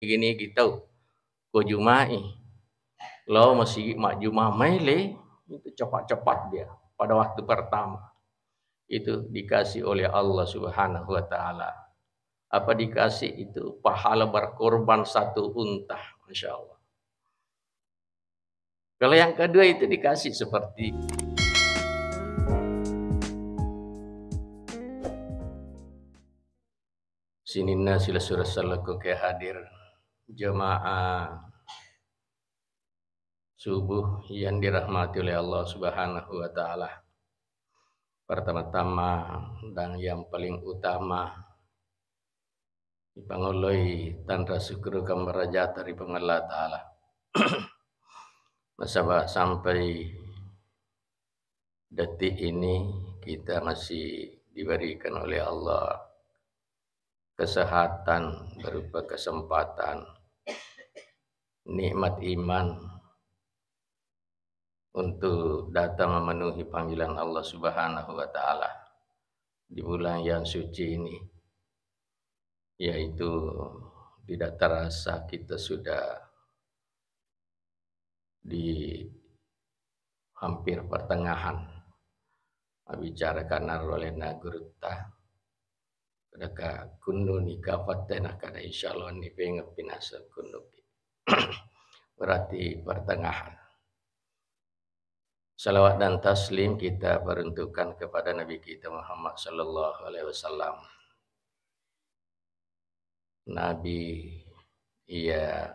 gini gitu ko Jumai lo masih mak Jumah Maile itu cepat-cepat dia pada waktu pertama itu dikasih oleh Allah Subhanahu wa taala. Apa dikasih itu? Pahala berkorban satu unta, Masya Allah. Kalau yang kedua itu dikasih seperti sinina sila surah salaku ke hadir jemaah subuh yang dirahmati oleh Allah Subhanahu wa taala. Pertama-tama dan yang paling utama dipangoloi tanra syukur kamaraja dari Allah taala. Masa sampai detik ini kita masih diberikan oleh Allah kesehatan berupa kesempatan, nikmat iman untuk datang memenuhi panggilan Allah Subhanahu wa taala di bulan yang suci ini, yaitu tidak terasa kita sudah di hampir pertengahan bicara karena oleh nagurta kadaka kundu ni kafatena kada insyaallah ni pengen pinasa kundu berarti pertengahan. Salawat dan taslim kita peruntukkan kepada Nabi kita Muhammad sallallahu alaihi wasallam. Nabi ia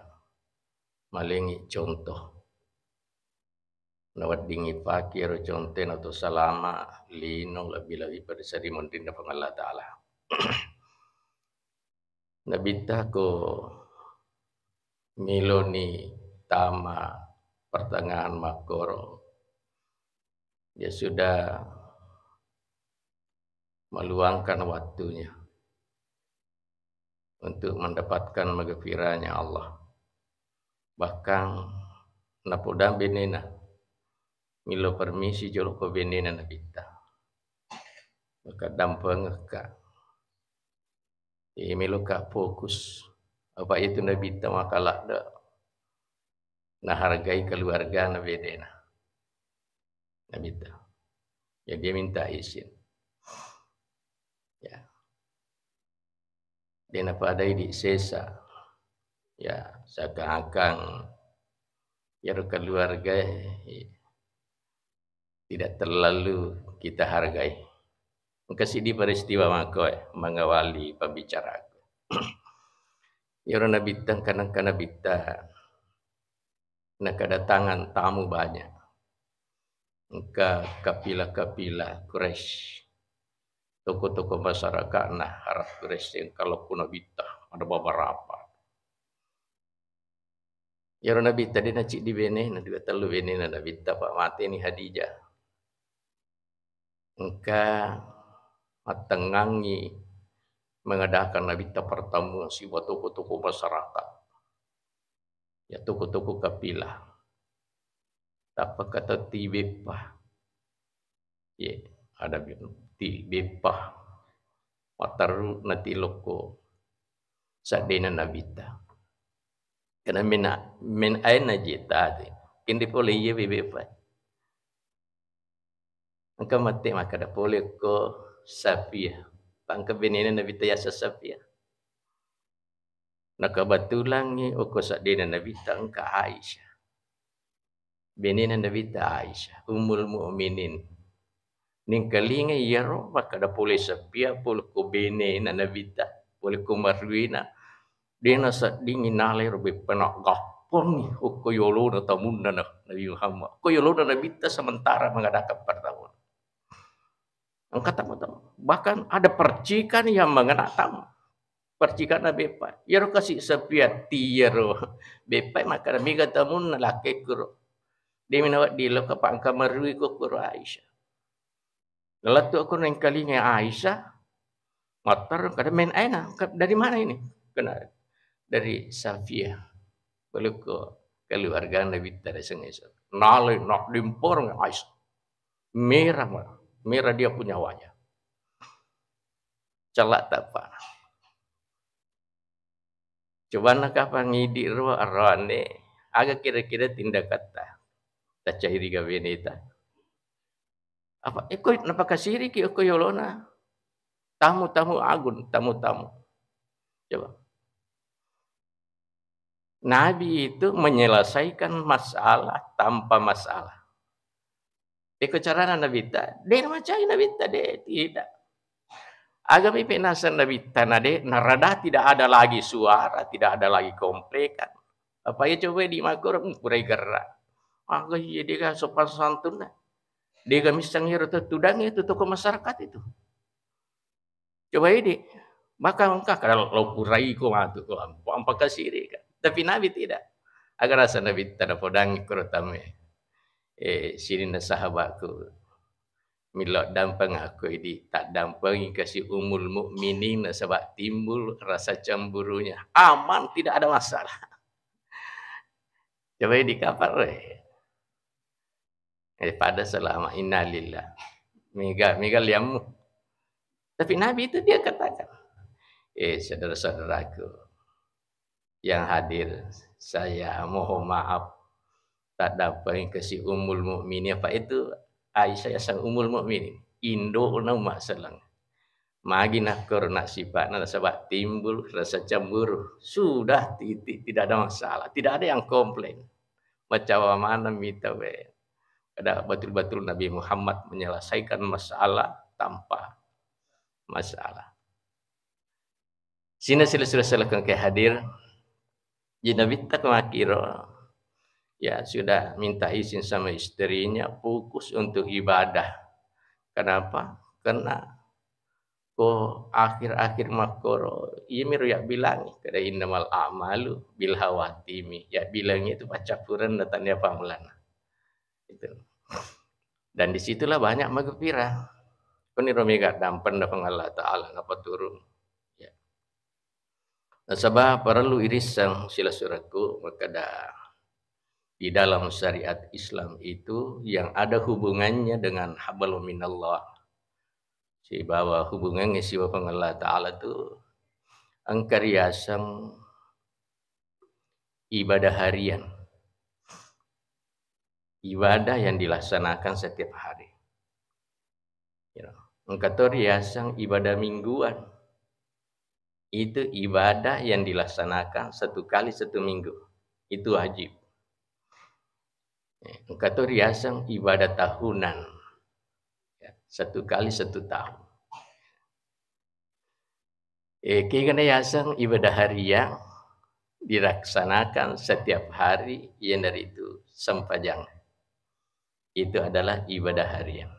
malingi contoh nawat dingi fakir conten atau salama lino lebih-lebih pada sari mundinda Allah taala. Nabi ko miloni tama pertengahan makoro dia sudah meluangkan waktunya untuk mendapatkan maghfirahnya Allah. Bahkan napodam benena milo permisi jolo benena nabita. Maka dampang ka. Milo ka fokus. Apa itu nabita makalah da. Nah hargai keluarga nabedena. Nabita. Ya dia minta izin. Ya. Dia apa ada di sesa. Ya, seakan-akan ya keluarga tidak terlalu kita hargai. Kasih di peristiwa mako mengawali pembicara. Ya orang nabita kadang-kadang nabita nak kedatangan tamu banyak. Engka kapila-kapila Quraisy. Toko-toko masyarakat nah harap Quraisy yang kalau kuna bita ada beberapa. Ya orang nabita dia nak cik di bene, nak juga telu bene nak nabita pak mati ni Hadijah. Engkau matengangi mengadakan nabita pertemuan si toko-toko masyarakat. Ya toko-toko kapilah. Apa kata tibepah. Ya ada tibepah. Mataru nanti loko. Sadena nabita. Karena men aina jita. Kini boleh ye bebepah. Engkau mati maka dah boleh ko Safiyah. Pangka benena Nabi Tayasa Safiyah. Nak kebetulan ni ko sadena Nabi Tangka Aisyah. Benena Nabi Aisyah, Ummul Mukminin. Ning kalinga yaro maka dah boleh Safiyah boleh ko benena Nabi Ta, boleh ko Marwina. Dena sad dingin nale robe penak gapon ni ko yolo na tamunna Nabi Muhammad. Ko yolo na Nabi Ta sementara mengadakan pertemuan. Angkat tamu-tamu. Bahkan ada percikan yang mengenai tamu. Percikan na bepai. Yaro kasih sepiati yaro. Bepai maka na miga tamu na laki kuro. Dia minawat di lo kapang kamarui ko kuro Aisyah. Lalu aku neng kalinya Aisyah. Motor kada main aina. Dari mana ini? Kena dari Safiyah. Belum ko keluarga Nabi dari sengaja. Nale nak dimpor nggak Aisyah. Merah. Merah dia punya wajah. Celak tak apa. Coba nak apa ngidi ro arane agak kira-kira tindak kata tak cairi gabenita. Apa ikut napa kasiri ki ko yolona. Tamu-tamu agun, tamu-tamu. Coba. Nabi itu menyelesaikan masalah tanpa masalah. Iko carana Nabi ta, de macai Nabi ta de tidak. Agak pipi nasan Nabi ta nade narada tidak ada lagi suara, tidak ada lagi komplikan. Apa ya coba di makur purai gerak. Agak iya dia sopan santun nah. Dia misang hiro tudang itu toko masyarakat itu. Coba ini, maka engkau kalau lo purai ko matu ko ampa kasiri kan. Tapi Nabi tidak. Agar rasa Nabi tada podang kurutame. Sini na sahabatku. Milok dampang aku ini tak dampangi kasih umul mukminin na sebab timbul rasa cemburunya. Aman, tidak ada masalah. Coba di kapal pada selama innalillah. Mega liamu. Tapi Nabi itu dia katakan, saudara-saudaraku yang hadir, saya mohon maaf tak dapat kasih umul mukminin. Apa itu? Aisyah sang umul mukminin. Indo nama selang. Magi nak korna sifat nak sebab timbul rasa cemburu. Sudah tidak ada masalah, tidak ada yang komplain. Macam mana minta we. Ada betul-betul Nabi Muhammad menyelesaikan masalah tanpa masalah. Sina sila ke hadir. Jadi Nabi tak makiro. Ya sudah minta izin sama istrinya fokus untuk ibadah. Kenapa? Karena akhir-akhir makoro iya miru ya bilang kada innamal a'malu bil hawatimi. Ya bilangnya itu baca Quran datangnya pamulana. Itu. Dan disitulah banyak magfirah. Kuni romega dampen dapang Allah Ta'ala ngapa turun. Ya. Nah, sebab perlu irisan sila suratku maka di dalam syariat Islam itu yang ada hubungannya dengan hablum minallah. Si bahwa hubungannya si bapang Allah Ta'ala itu angkariasang ibadah harian. Ibadah yang dilaksanakan setiap hari. Angkatoriasang ibadah mingguan. Itu ibadah yang dilaksanakan 1 kali 1 minggu. Itu wajib. Angkatoriasang ibadah tahunan. 1 kali 1 tahun. Keganayasan ibadah harian dilaksanakan setiap hari yang dari itu sempajang. Itu adalah ibadah harian.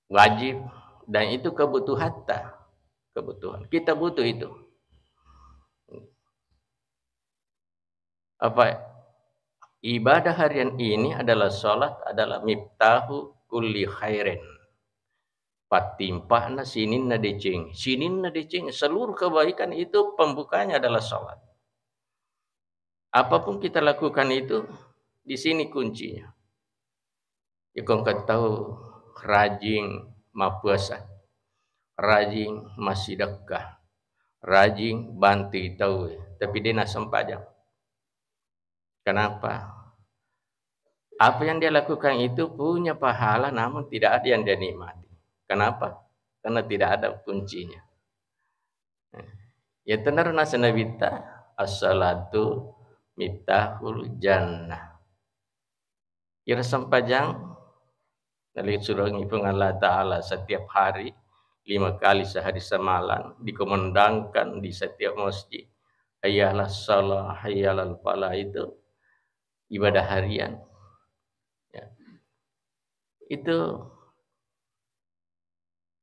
Wajib dan itu kebutuhan. Kita butuh itu. Apa ibadah harian ini adalah salat adalah miftahu kulli khairin. Patimpah na sinin na decing. Sinin na decing. Seluruh kebaikan itu pembukanya adalah salat. Apapun kita lakukan itu di sini kuncinya. Ya kau tahu rajin mapuasa, rajin masih sedekah, rajin bantu tahu, tapi dia nak sempajang. Kenapa? Apa yang dia lakukan itu punya pahala namun tidak ada yang dia nikmati. Kenapa? Karena tidak ada kuncinya. Ya tenar nasa nabita as-salatu miftahul jannah. Ya sempajang dari surah ngipung Allah Ta'ala setiap hari 5 kali sehari semalam dikumandangkan di setiap masjid. Hayyalah salah, hayyalal falah itu ibadah harian. Ya. Itu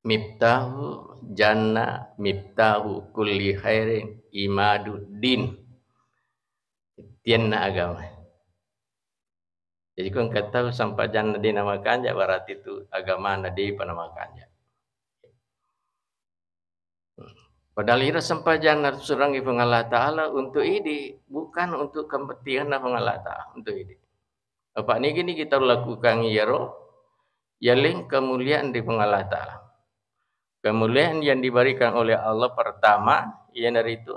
miftahu jannah, miftahu kulli khairin, imaduddin. Tianna agama. Jadi kau kata sampai jannah dinamakan ya berarti itu agama nadi panamakan ya. Padahal ira sampai jannah surang ibang Allah Ta'ala untuk ini bukan untuk kepentingan Allah Ta'ala untuk ini. Apa ni gini kita lakukan ya roh, ya ling kemuliaan di Allah Ta'ala. Kemuliaan yang diberikan oleh Allah pertama, yang dari itu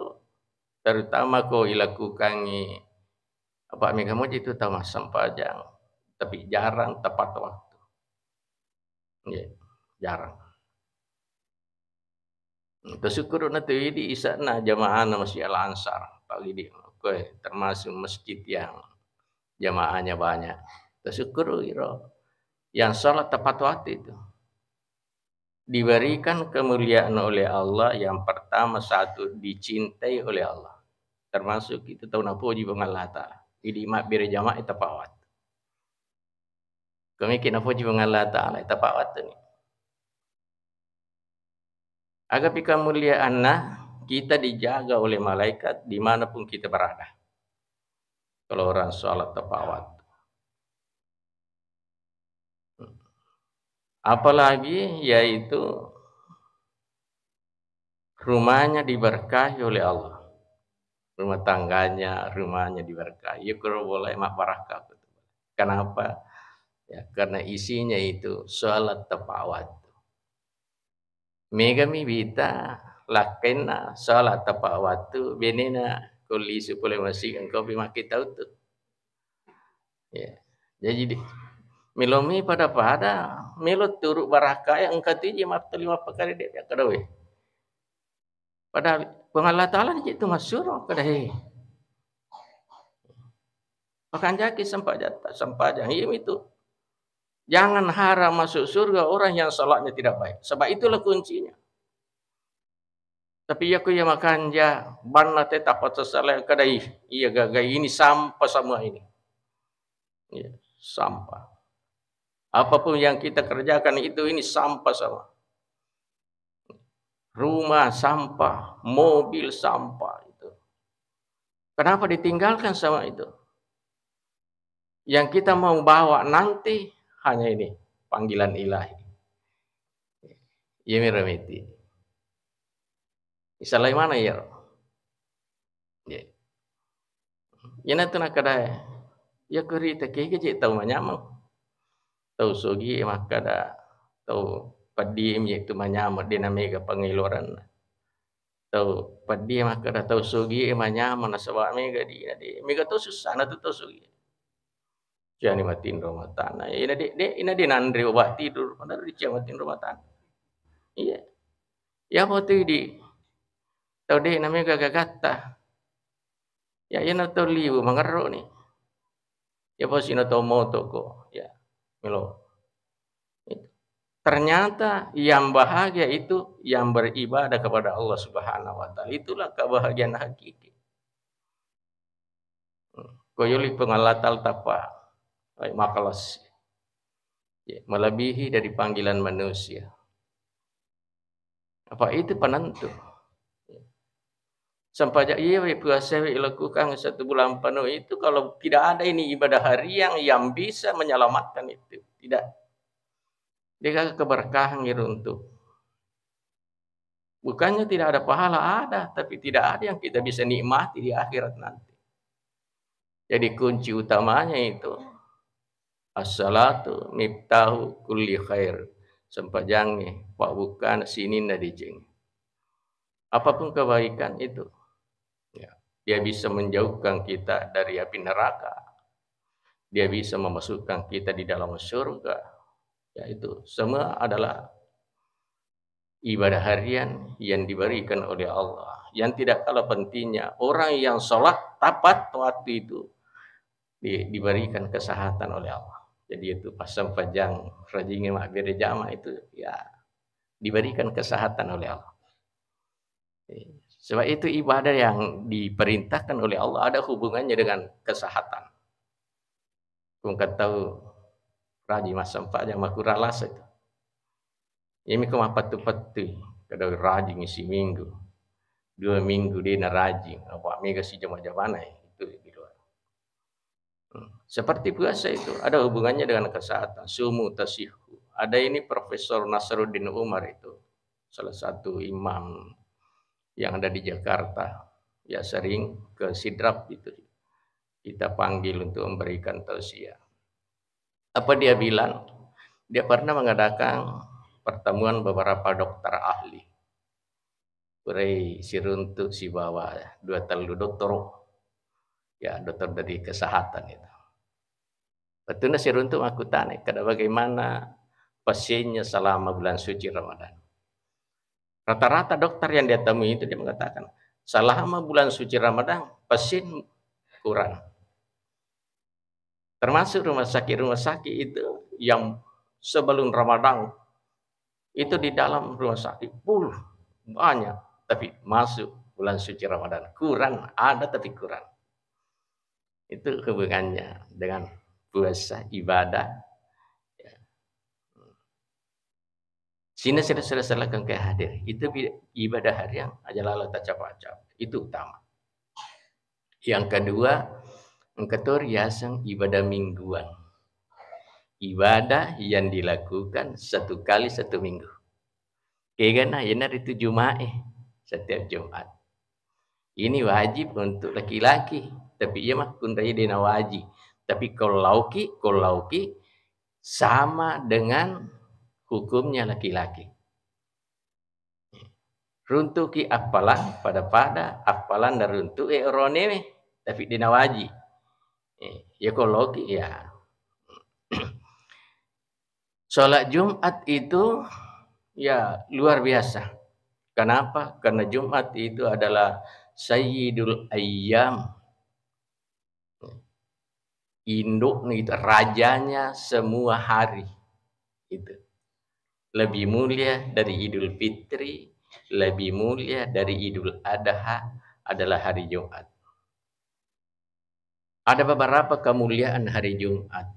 terutama kau ilakukan apa kamu itu tahu sampajang, tapi jarang tepat waktu. Ya, jarang. Tersyukur nanti di isana jamaah masih al ansar pagi di termasuk masjid yang jamaahnya banyak. Tersyukur yang sholat tepat waktu itu diberikan kemuliaan oleh Allah. Yang pertama satu dicintai oleh Allah, termasuk itu tahu napo juga Allah Ta'ala. Jadi mak berjamaah itu tepat waktu. Kami kena puji Allah Ta'ala tepat waktu ni. Agar kemuliaan kita dijaga oleh malaikat dimanapun kita berada. Kalau orang sholat tepat waktu. Apalagi yaitu rumahnya diberkahi oleh Allah. Rumah tangganya, rumahnya diberkahi. Ya kalau boleh mak barakah. Kenapa? Ya, karena isinya itu sholat tepat waktu. Megami bita lakena sholat tepat waktu benena kuli supaya masih engkau bimak kita itu. Ya. Jadi melomi pada melot turuk barakah yang engkau tiji mak terima perkara dia kadawe. Pada pengalat Ta'ala itu masyhur kadahe. Makan jaki sampajang itu. Jangan harap masuk surga orang yang salatnya tidak baik. Sebab itulah kuncinya. Tapi aku yang makan banna tetap salah kadai. Iya gagai ini sampah semua ini. Ya, sampah. Apapun yang kita kerjakan itu ini sampah semua. Rumah sampah, mobil sampah itu. Kenapa ditinggalkan sama itu? Yang kita mau bawa nanti hanya ini panggilan ilahi. Ya miramiti. Isalah mana ya? Ya. Yana tu nak kada. Ya kerita keke cik tahu manyamang. Tahu sogi makada tahu padim yaitu manyamang dinamika pengeluaran. Tahu padim makada tahu sogi manyamang nasabak mega di mega tahu susah na tu tahu sogi. Jangan matiin rumah tanah. Ina di nandri obat tidur, padahal di matiin rumah tanah. Iya. Ya waktu di tahu deh namanya gagata. Ya ina tahu liu mangarro ni. Ya pasti ina tahu moto ko. Ya, melo. Ternyata yang bahagia itu yang beribadah kepada Allah Subhanahu wa taala. Itulah kebahagiaan hakiki. Koyoli pengalatal tapa. Makalas. Ya, melebihi dari panggilan manusia. Apa itu penentu? Sampai iya puasa lakukan 1 bulan penuh itu kalau tidak ada ini ibadah harian yang bisa menyelamatkan itu. Tidak. Dia keberkahan untuk. Bukannya tidak ada pahala, ada, tapi tidak ada yang kita bisa nikmati di akhirat nanti. Jadi kunci utamanya itu as-salatu miftahu kulli khair. Sempajangnya pak bukan sini nadijeng. Apapun kebaikan itu, ya, dia bisa menjauhkan kita dari api neraka. Dia bisa memasukkan kita di dalam surga. Ya itu semua adalah ibadah harian yang diberikan oleh Allah. Yang tidak kalah pentingnya orang yang sholat tepat waktu itu diberikan kesehatan oleh Allah. Jadi itu pasang pajang rajinnya mak berjamaah itu ya diberikan kesehatan oleh Allah. Sebab itu ibadah yang diperintahkan oleh Allah ada hubungannya dengan kesehatan. Kau tahu rajin masam pajang makuralas itu. Ini kau patu-patu kada rajin isi minggu. 2 minggu dia na rajin. Apa mega si jama-jamana itu di luar. Seperti puasa itu ada hubungannya dengan kesehatan. Sumu tasihu. Ada ini Profesor Nasruddin Umar itu salah satu imam yang ada di Jakarta. Ya sering ke Sidrap itu. Kita panggil untuk memberikan tausiah. Apa dia bilang? Dia pernah mengadakan pertemuan beberapa dokter ahli. Kurai si runtuk si bawa dua telu dokter, ya dokter dari kesehatan itu. Betulnya si runtuk aku tanya, kada bagaimana pasiennya selama bulan suci Ramadan. Rata-rata dokter yang dia temui itu dia mengatakan, selama bulan suci Ramadan pasien kurang. Termasuk rumah sakit itu yang sebelum Ramadan itu di dalam rumah sakit full banyak, tapi masuk bulan suci Ramadan kurang, ada tapi kurang. Itu hubungannya dengan puasa ibadah. Sini sudah lakukan hadir. Itu ibadah harian aja lalu tak capap-capap. Itu utama. Yang kedua, riasan ibadah mingguan. Ibadah yang dilakukan 1 kali 1 minggu. Kegana yenar itu Jumat setiap Jumat. Ini wajib untuk laki-laki, tapi ia mah kun dina wajib. Tapi kalau lauki sama dengan hukumnya laki-laki. Runtuki apalan pada apalan dan runtuk orone tapi dina wajib. Ya kalau ya. Sholat Jumat itu ya luar biasa. Kenapa? Karena Jumat itu adalah Sayyidul Ayyam. Induk itu rajanya semua hari. Itu. Lebih mulia dari Idul Fitri, lebih mulia dari Idul Adha adalah hari Jumat. Ada beberapa kemuliaan hari Jumat.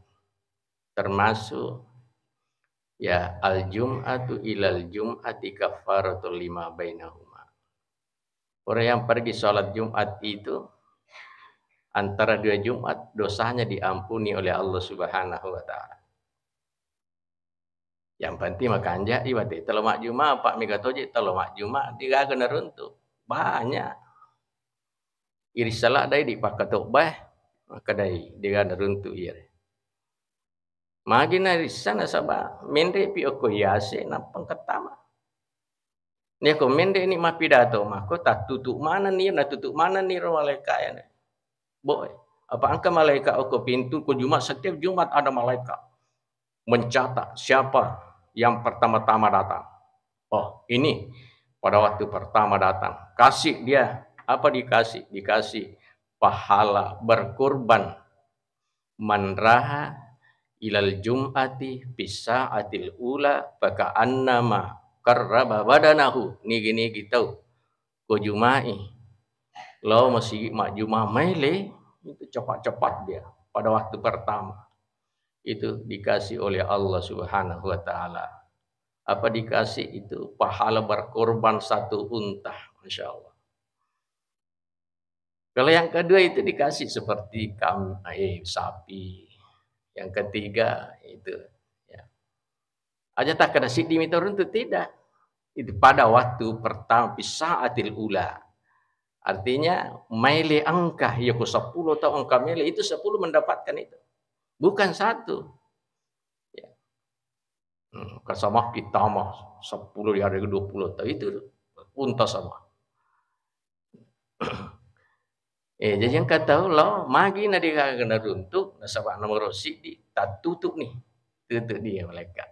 Termasuk ya al-jum'atu ilal jum'ati kafaratul lima bainahuma. Orang yang pergi sholat Jumat itu antara 2 Jumat dosanya diampuni oleh Allah Subhanahu wa taala. Yang penting makanja ibadah telo mak Jumat Pak Megatoji telo mak Jumat diga kena runtuh. Banyak. Irisalah dai di pakatok bah maka dai diga runtuh ieu. Magina risana saba mende pi oko yase na pangkatama. Ni ko mende ni mapidato mako tak tutuk mana ni na tutuk mana ni malaikat ya. Boy, apa angka malaikat oko pintu ko Jumat setiap Jumat ada malaikat mencatat siapa yang pertama-tama datang. Oh, ini pada waktu pertama datang. Kasih dia apa dikasih? Dikasih pahala berkurban manraha ilal jum'ati bisa'atil ula baka annama karraba badanahu nigi tahu ko jumai lo masih mak jumah mele itu cepat-cepat dia pada waktu pertama itu dikasih oleh Allah Subhanahu wa taala. Apa dikasih itu pahala berkorban 1 unta, Masya Allah. Kalau yang kedua itu dikasih seperti sapi. Yang ketiga itu ya. Aja tak kada sidi miturun itu tidak. Itu pada waktu pertama bisaatil ula. Artinya maile angka ya ko 10 atau angka maile itu 10 mendapatkan itu. Bukan 1. Ya. Kasama kita mah 10 di hari 20 atau itu unta sama. Jadi yang kata Allah, magi na di kagana runtuk, nasabak nomor sidi, tak tutup nih, tutup dia malaikat.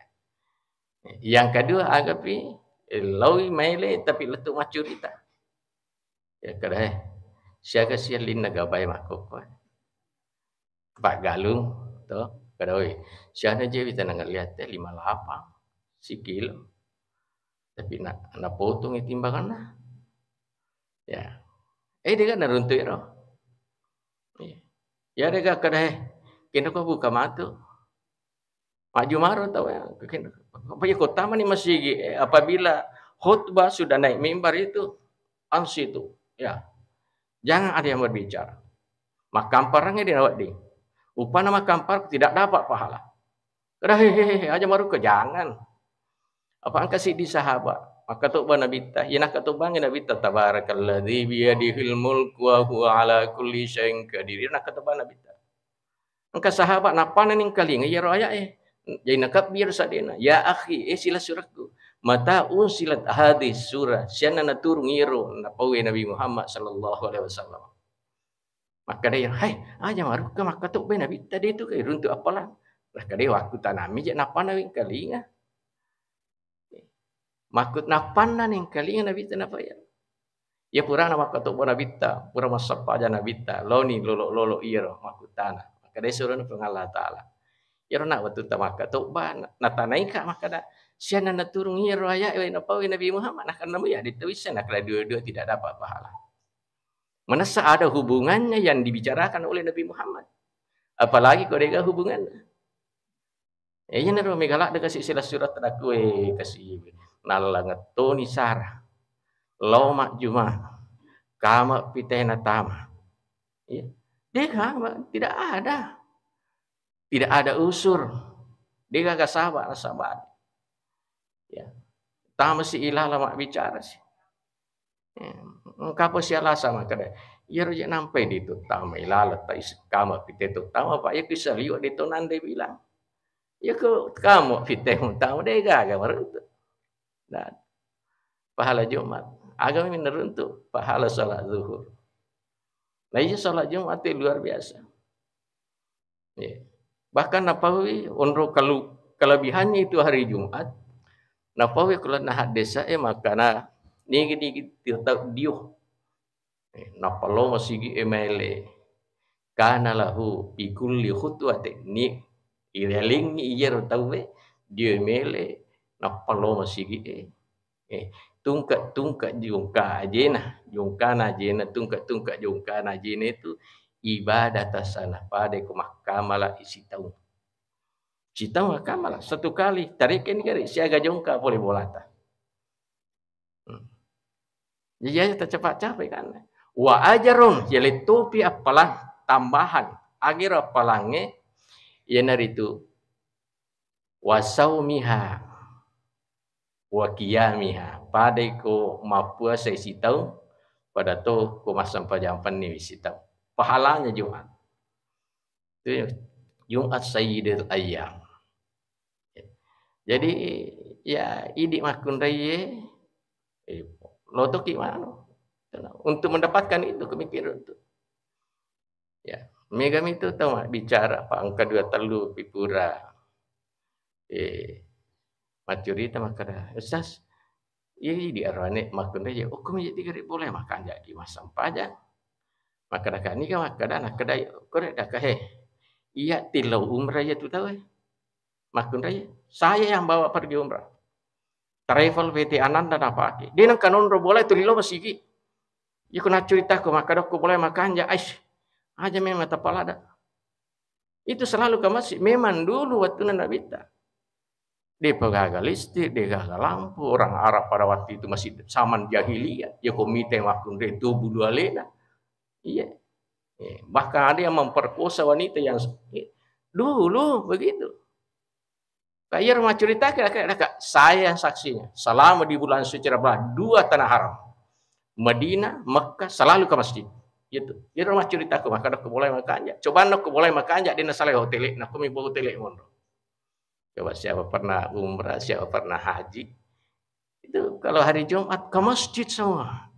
Yang kedua agapi, lawi maile tapi letuk macurita. Ya kada siaga sialin nagabay makok. Pak Galung, to, kada oi. Siana je kita nang lihat 58 sikil. Tapi nak potong timbangan lah. Ya. Dia kan runtuk ero. Ya dega kada kena ko buka mata. Maju maro tahu ya. Apa ya kota ni masih apabila khutbah sudah naik mimbar itu ansi itu ya. Jangan ada yang berbicara. Makamparnya dirawat ding. Upana makampar tidak dapat pahala. Kada hehehe aja maru ke jangan. Apa angka si di sahabat. Maka tu Nabi ta, ya nak tu bang Nabi ta tabarakalladzi bi yadihil mulku wa huwa ala kulli syai'in qadir. Nak tu Nabi ta. Angka sahabat napa ning kali ya roya Jadi nakabir sadena, ya akhi, sila suratku. Mata unsilat hadis surah, siana naturung iro na pawe Nabi Muhammad sallallahu alaihi wasallam. Maka dia, hai, aja maru ke maka tu be Nabi tadi itu kai runtuk apalah. Lah kadai waktu tanami je napa Nabi kalinga. Makut napan ning kalinga Nabi tanapa ya. Ya pura na maka tu Nabi ta, pura masapa aja Nabi ta, loni lolo iro makutana. Maka dia suruh Allah taala. Ya nak waktu tamaka tu ba natanai ka maka da siana naturung iro aya na pawe Nabi Muhammad nak namu ya ditulisan nak dua-dua tidak dapat pahala. Manasa ada hubungannya yang dibicarakan oleh Nabi Muhammad. Apalagi kalau dia hubungannya. Ya naro megalak de kasih sila surat tadakue kasih nalangat toni sarah. Loma juma. Kama pitena tama. Ya. Dia tidak ada. Tidak ada usur. Dia gak sabar. Ya. Tama si ilah lama bicara sih. Kapo siya lasa makada. Iro je nampai dito tama ilalat ta kama piteto tama pa ya kisa liwa dito nande bilang. Ya ko kamo pitemo tama deh gaga maruntu. Dan pahala Jumat. Agama meneruntuk pahala salat zuhur. Nah iya salat Jumat itu luar biasa. Ya. Bahkan napawi onro kelebihannya itu hari Jumat. Napawi kalau nahat desa makana nigi tirtau diuh. Napalo masigi emele kana lahu bikulli khutwati ni ireling iyer tawe dia emele napalo masigi tungkat jungka ajena tungkat jungka ajena itu ibadah tasana pada ke mahkamah isi tahun. Si tahun mahkamah satu kali tarikin kali siaga jungka boleh bolata. Jadi kita cepat-cepat kan. Wa ajarun yaitu topi apalang tambahan agir apalange yenar itu wasaumiha wa qiyamiha pada ko mapuasa isi tahun pada to ko masam pajampan ni isi tahun pahalanya Jumat itu Jumat sayyidul ayyam. Jadi ya idik makun raya loto gimana untuk mendapatkan itu kemikiran itu. Ya, megam itu tahu bicara Pak angka 2 telu pipura. Macurita makada. Ustaz, ini di arane makun raya hukum jadi gari boleh makan jadi masam pajak. Makada kan ni kan makada nak kedai korek dah he. Iya tilau umrah ya tu tahu. Makun raya. Saya yang bawa pergi umrah. Travel VT Ananda apa lagi. Dia nak kanon boleh tu lilo masih. Ya kena cerita ke makada aku boleh makan ya aish. Aja memang tapal ada. Itu selalu ke masjid. Memang dulu waktu Nabi ta. Dia pegagal listrik, dia gagal lampu. Orang Arab pada waktu itu masih zaman jahiliyah. Ya komite makun itu bulu alena. Iya. Bahkan ada yang memperkosa wanita yang dulu begitu. Kayak rumah cerita kira-kira saya saksinya. Selama di bulan suci Ramadan 2 tanah haram. Madinah, Mekah selalu ke masjid. Gitu. Di rumah cerita aku maka aku boleh makan aja. Coba aku boleh makan aja di nasaleh hotel. Nak kami bawa hotel mono. Coba siapa pernah umrah, siapa pernah haji. Itu kalau hari Jumat ke masjid semua.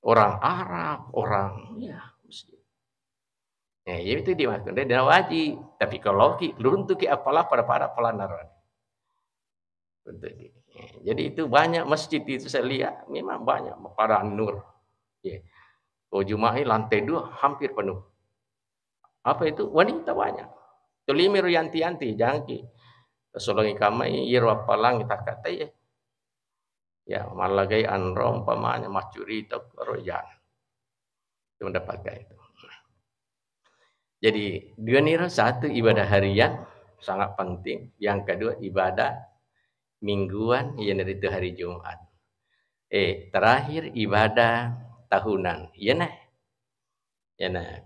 Orang Arab, orang ya masjid. Ya itu dimakan dia wajib. Tapi kalau luntuk apalah pada pelanaran. Jadi itu banyak masjid itu saya lihat memang banyak para nur. Ya. Oh Jumat lantai 2 hampir penuh. Apa itu? Wanita banyak. Tulimir yanti-yanti jangki. Solongi kamai iro apalang kita kata ya. Ya malagai anrom pamanya macuri atau royan. Itu mendapatkan itu. Jadi dua nira satu ibadah harian sangat penting. Yang kedua ibadah mingguan yang itu hari Jumat. Terakhir ibadah tahunan. Ya nah.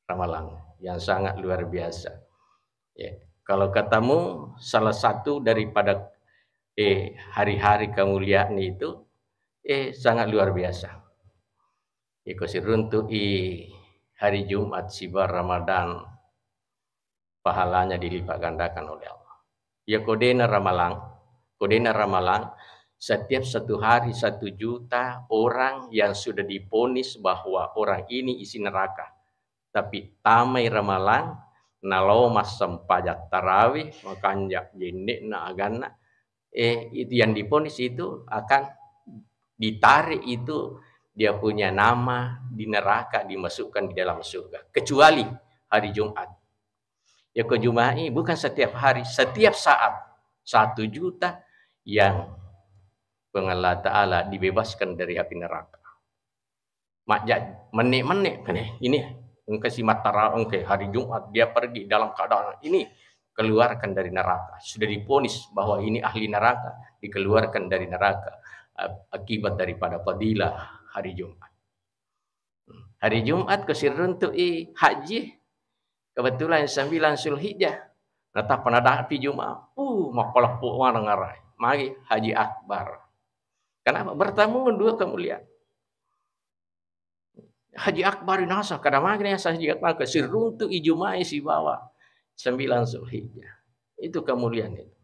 Ramalan yang sangat luar biasa. Ya. Kalau katamu salah satu daripada hari-hari kemuliaan itu sangat luar biasa. Ikut runtuk hari Jumat sibar Ramadan pahalanya dilipat gandakan oleh Allah. Ya kodena ramalan, setiap 1 hari 1 juta orang yang sudah diponis bahwa orang ini isi neraka. Tapi tamai ramalan, nalau mas sempajat tarawih, makanya jenik na agana, itu yang diponis itu akan ditarik itu dia punya nama di neraka, dimasukkan di dalam surga. Kecuali hari Jumat. Ya ke Jumat ini bukan setiap hari, setiap saat 1 juta yang Allah Ta'ala dibebaskan dari api neraka. Makjad menik-menik kan ini kasih matara hari Jumat dia pergi dalam keadaan ini keluarkan dari neraka. Sudah diponis bahwa ini ahli neraka, dikeluarkan dari neraka akibat daripada fadilah hari Jumat. Hari Jumat kesirun tu haji kebetulan 9 Zulhijjah. Natap penada api Jumat. Makalah puan ngarai. Mari haji akbar. Kenapa? Bertemu 2 kemuliaan. Haji akbar nasa kada magna haji akbar kesirun tu Jumat si bawa 9 Zulhijjah. Itu kemuliaan itu.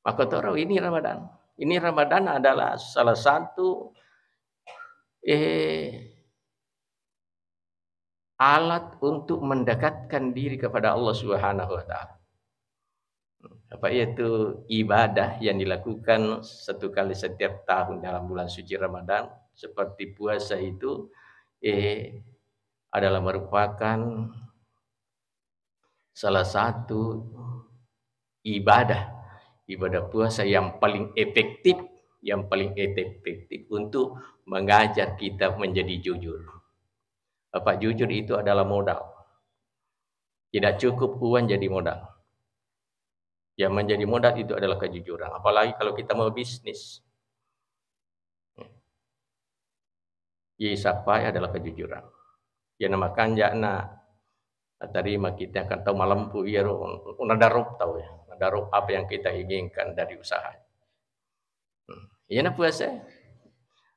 Maka tahu ini Ramadan. Ini Ramadan adalah salah satu alat untuk mendekatkan diri kepada Allah Subhanahu wa taala. Apa itu ibadah yang dilakukan 1 kali setiap tahun dalam bulan suci Ramadan seperti puasa itu adalah merupakan salah satu ibadah puasa yang paling efektif untuk mengajar kita menjadi jujur. Apa jujur itu adalah modal. Tidak cukup uang jadi modal. Yang menjadi modal itu adalah kejujuran. Apalagi kalau kita mau bisnis. Sapai adalah kejujuran. Yang namakan jana terima kita akan tahu malampu ya nadarup tahu ya. Nadarup apa yang kita inginkan dari usaha. Ya puasa.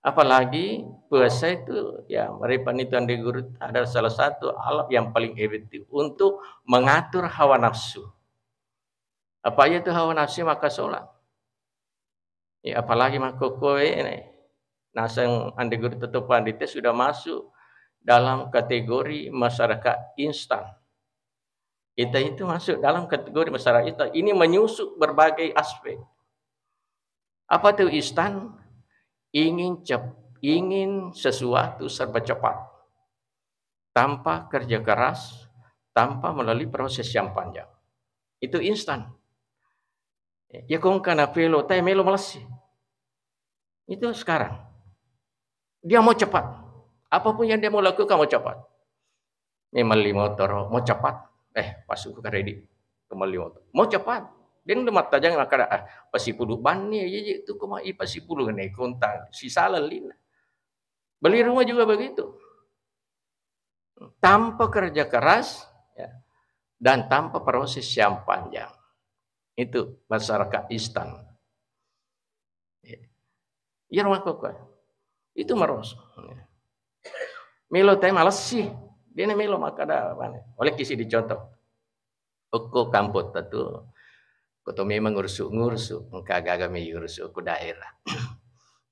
Apalagi puasa itu ya mereka Tuhan di guru adalah salah satu alat yang paling efektif untuk mengatur hawa nafsu. Apa itu hawa nafsu maka sholat. Ya apalagi maka kowe nasang andi guru tetupan itu sudah masuk dalam kategori masyarakat instan. Kita itu masuk dalam kategori masyarakat instan. Ini menyusup berbagai aspek. Apa itu instan? Ingin sesuatu serba cepat, tanpa kerja keras, tanpa melalui proses yang panjang. Itu instan. Ya kong kana pelo, tay melo malas. Itu sekarang. Dia mau cepat. Apapun yang dia mau lakukan mau cepat. Memali motor mau cepat. Masuk ke ready. Kembali motor. Mau cepat. Dia udah mata jangan kada pasipulu ban ni itu kumai pasipulu ni kontak si salah lina. Beli rumah juga begitu. Tanpa kerja keras ya, dan tanpa proses yang panjang. Itu masyarakat instan. Ya rumah kok. Itu meros. Melo teh malas sih. Dia melo makada mana. Oleh kisi dicontoh. Oko kamput tu Koto memang ngurusuk, kagak ngurusuk ke daerah.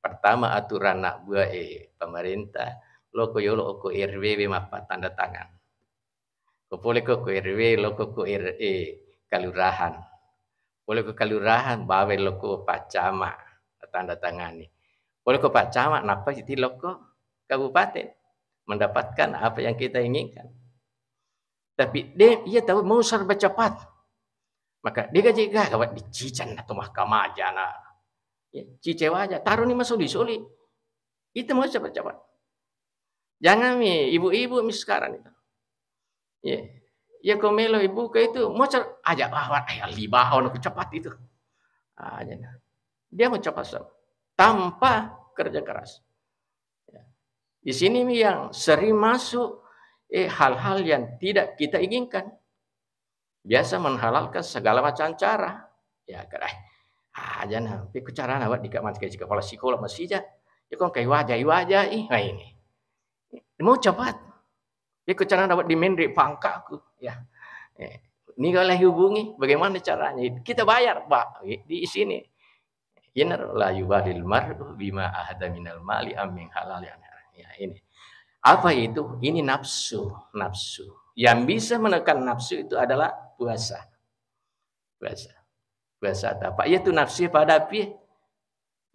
Pertama aturan nak buat pemerintah, loko yolo ko RW mapa tanda tangan. Kopole ko RW, loko ko kalurahan. Boleh ko kalurahan, bawe loko pacama tanda tangani. Boleh ko pacama, napa jadi loko kabupaten mendapatkan apa yang kita inginkan. Tapi dia tahu mau serba cepat. Maka dia juga kawat dicican atau mahkamah aja na. Ya, cicewa aja, taruh ni masuli. Itu mau cepat-cepat. Jangan ibu-ibu sekarang itu. Ya komelo ibu ke itu mau aja bahwa libah nak cepat itu. Aja. Dia mau cepat tanpa kerja keras. Ya. Di sini yang sering masuk hal-hal yang tidak kita inginkan. Biasa menghalalkan segala macam cara. Ya kadai. Aja nah, tapi cara nawat dikaman kayak kepala psikolog masih aja. Ya kok kayak wajah ini. Mau cepat. Dia cara dapat dimendek pangkat aku. Ya. Ini kalau hubungi, bagaimana caranya? Kita bayar, Pak. Di sini. Inar la yubadil mar'u bima ahada minal mali amin halal ya. Ini. Apa itu? Ini nafsu. Yang bisa menekan nafsu itu adalah puasa. Puasa apa? Itu nafsu pada api.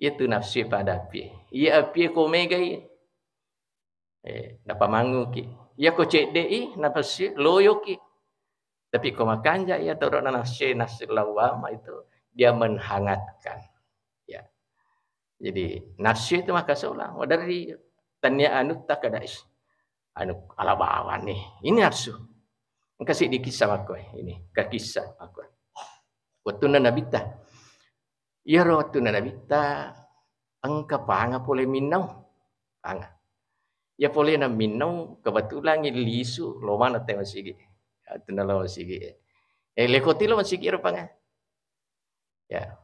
Itu nafsu pada api. Ia api ko megai. Dapat mangu ki. Ia ko cek dei nafsu loyo ki. Tapi ko makan ja ia turun nafsu lawama itu dia menghangatkan. Ya. Jadi nafsu itu maka seolah dari tanya anu tak ada anu ala bawa nih. Ini nafsu. Kasih di kisah aku ini, ke kisah aku. Waktu Nabita. Ya waktu Nabita angka panga boleh minum. Panga. Ya boleh na minum kebetulan lisu lo mana teh masih gitu. Itu nalo masih gitu. Lekoti lo masih gitu panga. Ya.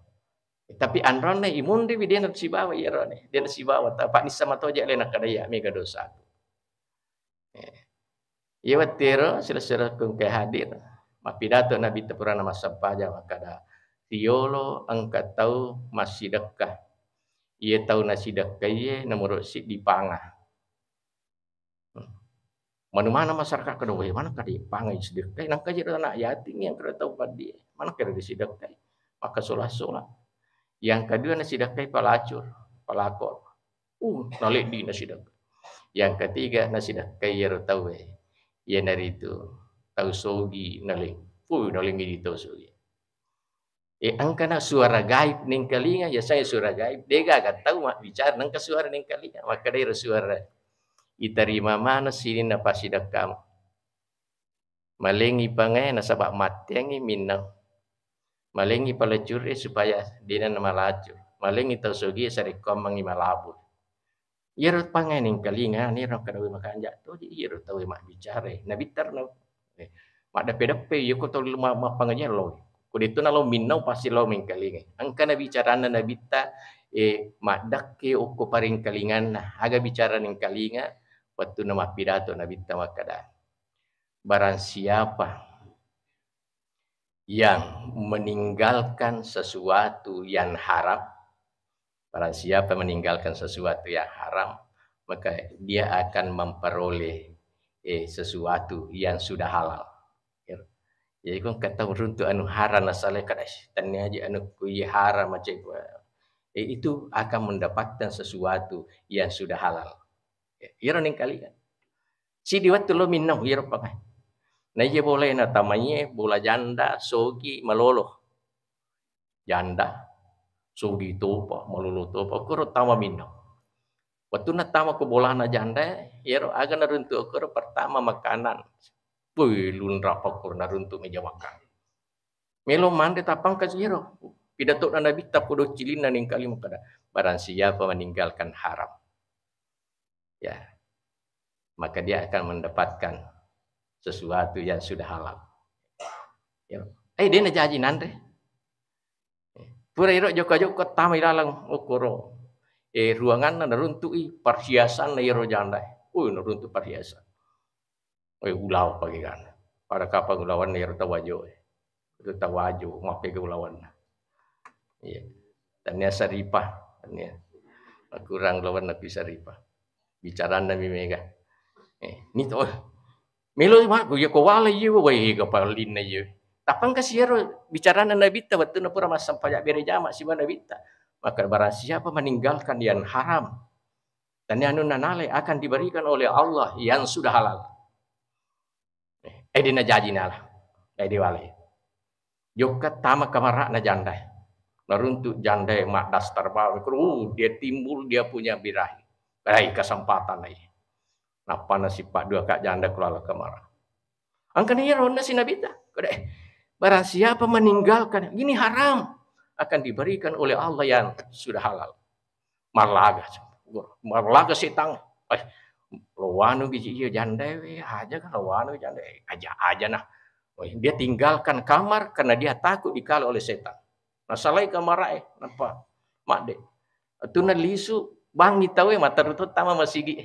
Tapi anron imun dia nasi bawa ya ron. Dia nasi bawa tak ni sama toja lena kadaya mega dosa. Ya watero sila kung kay hadir. Mapidato Nabi Purana masampaja makada tiolo angkat tahu masih dekat. Ia tahu nasi dekat ia nomor si di pangah. Mana-mana masyarakat kedua mana kadi pangai sedekah nang kaji anak yatim yang kada tahu padi mana kada disedekah maka solah-solah. Yang kedua nasi sedekah palakor. Nalik di nasi sedekah. Yang ketiga nasi sedekah ia tahu ia dari itu tahu sogi nalik. Nalik di tahu sogi. Angkana suara gaib ning kalinga ya saya suara gaib dega gak tahu mak bicara nang suara ning kalinga maka dari suara iterima mana sini na pasidakam malengi pangai na sabak matengi minang malengi palacur supaya dina na malacur malengi tausogi sarikom mangi malabur iro pangai ning kalinga ni ro kadawi makanja to di iro tawi mak bicara na bitar no mak dape yo ko to mak panganya lo ko dito na lo minau pasti lo ning kalinga angka na bicara na nabita mak dakke ko paring kalingan na aga bicara ning kalinga waktu nama pidato Nabi Tamakada. Barang siapa yang meninggalkan sesuatu yang haram, barang siapa meninggalkan sesuatu yang haram, maka dia akan memperoleh sesuatu yang sudah halal. Jadi kau kata runtuh anu haram asalnya kada tanya aja anu kui haram macam itu akan mendapatkan sesuatu yang sudah halal. Iro ning kali kan. Si diwat lo minum iro pakai. Na iya boleh na tamanya bola janda sogi malolo. Janda sogi topa malolo topa kuro tama minum. Waktu na tama ko bola na janda iro aga na runtuh kuro pertama makanan. Puy lunra pakur na runtuh meja makan. Melo mande tapang kasih iro. Pidato na nabi tapudo cilina ning kali makada. Barang siapa meninggalkan haram. Ya, maka dia akan mendapatkan sesuatu yang sudah halal. Ya. Dia na janji nandre. Pura iro joko tamai dalang ukuro. Ruangan na naruntui perhiasan na iro jandai. Naruntu perhiasan. Ulau pagi kan. Pada kapal ulawan na iro tawajo. Itu tawajo ngape ke ulawan. Iya. Dan ya saripah. Kurang lawan na saripah. Bicara Nabi Mega. Ni to. Melo mak go ko wala yu we kapalin na yu. Tapang kasiro bicara Nabi ta waktu na pura masam pajak bere jama si Nabi ta. Maka barang siapa meninggalkan yang haram dan yang nanale akan diberikan oleh Allah yang sudah halal. Dina jaji nala. Di wale. Joka tama kamara na janda. Naruntuk janda mak dastar bawa. Dia timbul dia punya birahi. Baik kesempatan lagi. Napa nasi pak dua kak janda keluar kemana? Angkanya ronda si Nabi ta. Barang siapa meninggalkan ini haram akan diberikan oleh Allah yang sudah halal. Marlaga setang. Lawanu biji iya janda aja kan lawanu janda aja nah. Dia tinggalkan kamar karena dia takut dikala oleh setan. Nah salai kamar napa? Mak dek. Itu na lisu bang ni tahu mata rutut tama masigi.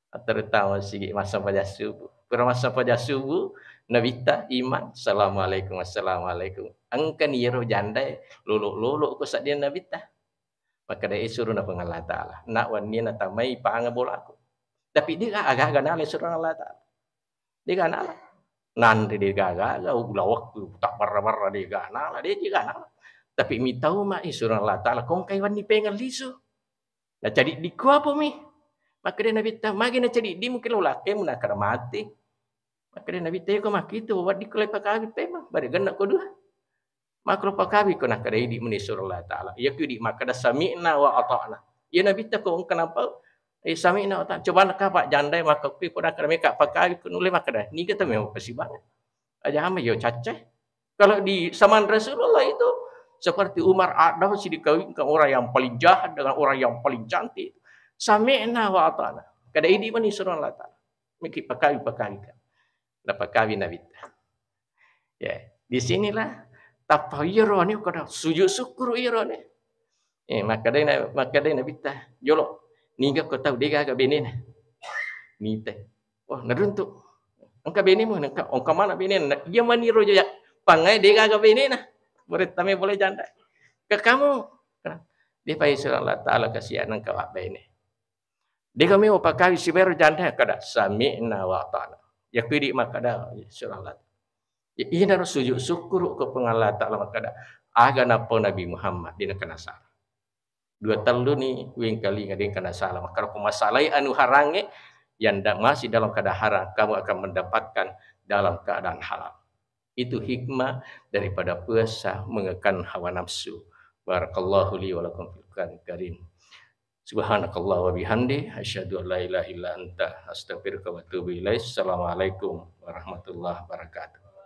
terutama sigi masa pada subuh. Pada masa pada subuh, Nabi ta iman, assalamualaikum, assalamualaikum. Angkan yero jandai, luluk-luluk ko sa dia Nabi ta. Maka dia suruh na pengalah ta'ala. Nak wani na tamai paanga bolaku. Tapi dia agak-agak nalai suruh Allah ta'ala. Dia kan nalai. Nanti dia agak-agak, ulah waktu, tak barra-barra dia agak nalai. Dia juga nalai. Tapi mi tahu mak suruh Allah ta'ala, kong kay wani pengal lisu. Nah jadi di kuah apa mi? Maka dia Nabi ta, magi na jadi di mungkin laki mo nak mati. Maka dia Nabi ta, ko mak itu, wadi kulay pakabi pema, bari ganak ko dua. Maka pakabi ko nak kada di muni surah Allah Ta'ala. Ya ku di maka da sami'na wa ata'na. Ya Nabi ta ko kenapa? Sami'na wa ata'na. Coba nak pak jandai maka ku ko nak mereka pakabi ko nulai maka dah. Ni kata memang pasti banget. Aja hamba yo cacah. Kalau di zaman Rasulullah itu seperti Umar ada si dikawinkan orang yang paling jahat dengan orang yang paling cantik. Sami'na wa ata'na. Kada idi muni surah Allah Ta'ala. Miki pakabi kan. Dapat kawin Nabi ta. Ya, di sinilah tapa iro ni kada sujud syukur iro ni. Maka dia Nabi ta jolo niga ko tahu dia agak benin. Ni teh. Wah, naruntuk. Angka benin mo angka mana benin? Ia mani rojo ya pangai dia agak benin nah. Boleh janda. Ke kamu dia pai surah Allah Taala kasihan angka wa benin. Dia kami pakai si baru janda kada sami'na wa ta'ala. Ya kiri maka dah surah Allah. Ini harus sujud syukur ke pengalah Ta'ala maka dah. Aga napa Nabi Muhammad dina kana salah. Dua telu ni wing kali ngading kana salah maka masalah anu harange yang masih dalam keadaan haram kamu akan mendapatkan dalam keadaan halal. Itu hikmah daripada puasa mengekang hawa nafsu. Barakallahu li wa lakum fil Qur'anil Karim. Subhanakallah wa bihamdi asyhadu an la ilaha illa anta astaghfiruka wa atubu ilaik. Assalamualaikum warahmatullahi wabarakatuh.